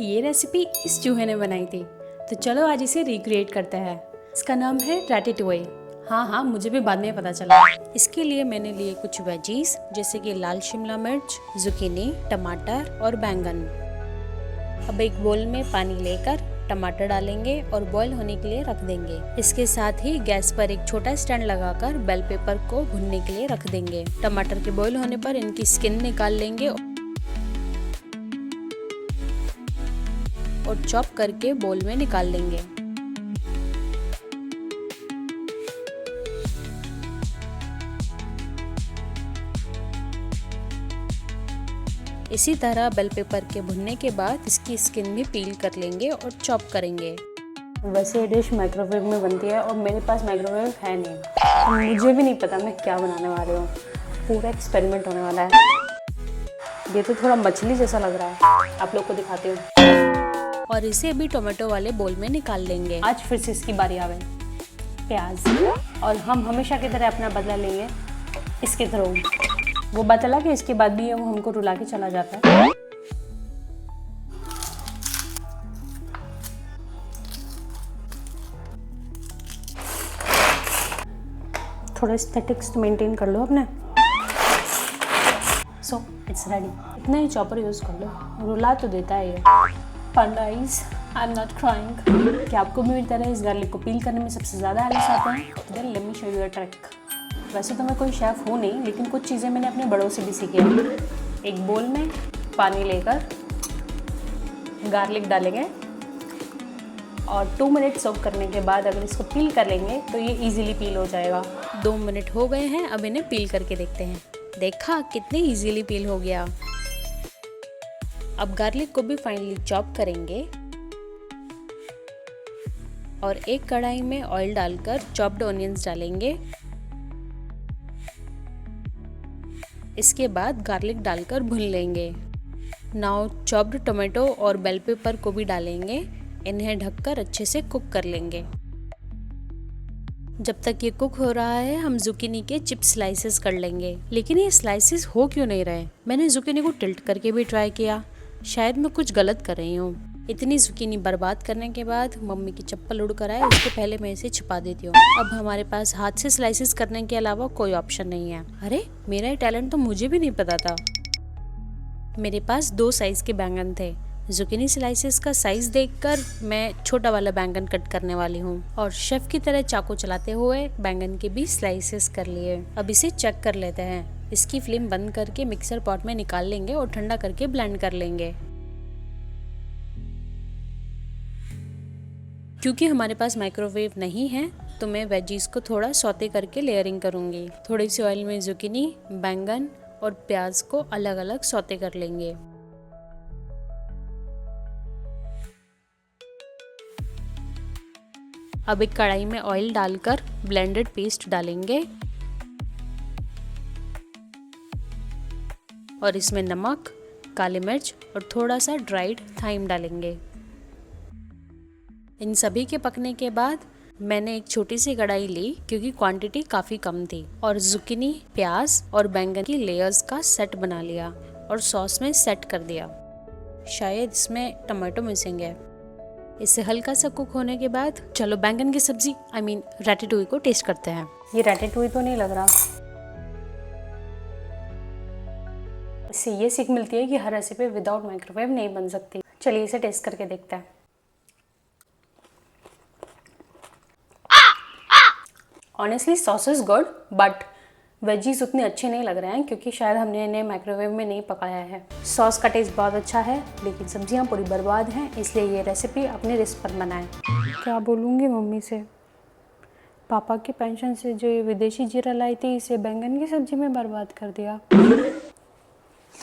ये रेसिपी इस चूहे ने बनाई थी, तो चलो आज इसे रिक्रिएट करते हैं। इसका नाम है रैटेटुए। हाँ, मुझे भी बाद में पता चला। इसके लिए मैंने लिए कुछ वेजीज जैसे कि लाल शिमला मिर्च, जुकीनी, टमाटर और बैंगन। अब एक बोल में पानी लेकर टमाटर डालेंगे और बॉईल होने के लिए रख देंगे। इसके साथ ही गैस पर एक छोटा स्टैंड लगाकर बेल पेपर को भुनने के लिए रख देंगे। टमाटर के बॉईल होने पर इनकी स्किन निकाल लेंगे और चॉप करके बोल में निकाल लेंगे। इसी तरह बेल पेपर के भुनने के बाद इसकी स्किन भी पील कर लेंगे और चॉप करेंगे। वैसे ये डिश माइक्रोवेव में बनती है और मेरे पास माइक्रोवेव है नहीं, तो मुझे भी नहीं पता मैं क्या बनाने वाली हूँ। पूरा एक्सपेरिमेंट होने वाला है। ये तो थोड़ा मछली जैसा लग रहा है, आप लोग को दिखाती हूँ। और इसे अभी टोमेटो वाले बोल में निकाल लेंगे। आज फिर से इसकी बारी आ गई, प्याज, और हम हमेशा की तरह अपना बदला लेंगे इसके थ्रू। वो बात अलग है, इसके बाद भी वो हमको रुला के चला जाता है। थोड़ा एस्थेटिक्स मेंटेन कर लो अपने। So it's ready. इतना ही चॉपर यूज कर लो, रुला तो देता है ये। Guys, I am not crying. क्या आपको भी मेरी तरह इस गार्लिक को पील करने में सबसे ज़्यादा आलस आता है? Then let me show you a trick. वैसे तो मैं कोई शेफ़ हूँ नहीं, लेकिन कुछ चीज़ें मैंने अपने बड़ों से भी सीखी हैं। एक बोल में पानी लेकर गार्लिक डालेंगे और 2 मिनट सोक करने के बाद अगर इसको पील कर लेंगे तो ये इजीली पील हो जाएगा। 2 मिनट हो गए हैं, अब इन्हें पील करके देखते हैं। देखा कितनी इजीली पील हो गया। अब गार्लिक को भी फाइनली चॉप करेंगे और एक कढ़ाई में ऑयल डालकर चॉप्ड ऑनियंस डालेंगे। इसके बाद गार्लिक डालकर भून लेंगे। नाउ चॉप्ड टोमेटो और बेल पेपर को भी डालेंगे। इन्हें ढककर अच्छे से कुक कर लेंगे। जब तक ये कुक हो रहा है हम जुकीनी के चिप्स स्लाइसेस कर लेंगे। लेकिन ये स्लाइसेस हो क्यों नहीं रहे? मैंने जुकीनी को टिल्ट करके भी ट्राई किया, शायद मैं कुछ गलत कर रही हूँ। इतनी जुकीनी बर्बाद करने के बाद मम्मी की चप्पल उड़ कर आए, उसके पहले मैं इसे छिपा देती हूँ। अब हमारे पास हाथ से स्लाइसेस करने के अलावा कोई ऑप्शन नहीं है। अरे, मेरा ये टैलेंट तो मुझे भी नहीं पता था। मेरे पास 2 साइज के बैंगन थे। जुकीनी स्लाइसेस का साइज देखकर मैं छोटा वाला बैंगन कट करने वाली हूँ और शेफ की तरह चाकू चलाते हुए बैंगन के भी स्लाइसेस कर लिए। अब इसे चेक कर लेते हैं। इसकी फ्लेम बंद करके मिक्सर पॉट में निकाल लेंगे और ठंडा करके ब्लेंड कर लेंगे। क्योंकि हमारे पास माइक्रोवेव नहीं है तो मैं वेजीज को थोड़ा सौते करके लेयरिंग करूँगी। थोड़ी सी ऑयल में जुकीनी, बैंगन और प्याज को अलग अलग सौते कर लेंगे। अब एक कढ़ाई में ऑयल डालकर ब्लेंडेड पेस्ट डालेंगे और इसमें नमक, काली मिर्च और थोड़ा सा ड्राइड थाइम डालेंगे। इन सभी के पकने के बाद मैंने एक छोटी सी कढ़ाई ली क्योंकि क्वांटिटी काफ़ी कम थी और जुकीनी, प्याज और बैंगन की लेयर्स का सेट बना लिया और सॉस में सेट कर दिया। शायद इसमें टमाटो मिसिंग है। इसे हल्का सा कुक होने के बाद चलो बैंगन की सब्जी रैटेटुए को टेस्ट करते हैं। ये रैटेटुए तो नहीं लग रहा। इससे ये सीख मिलती है कि हर रेसिपी विदाउट माइक्रोवेव नहीं बन सकती। चलिए इसे टेस्ट करके देखते हैं। Honestly sauce is good, but veggies उतने अच्छे नहीं लग रहे हैं क्योंकि शायद हमने इन्हें माइक्रोवेव में नहीं पकाया है। सॉस का टेस्ट बहुत अच्छा है लेकिन सब्जियां पूरी बर्बाद हैं, इसलिए ये रेसिपी अपने रिस्क पर बनाएं। क्या बोलूँगी मम्मी से? पापा की पेंशन से जो ये विदेशी जीरा लाई थी, इसे बैंगन की सब्जी में बर्बाद कर दिया।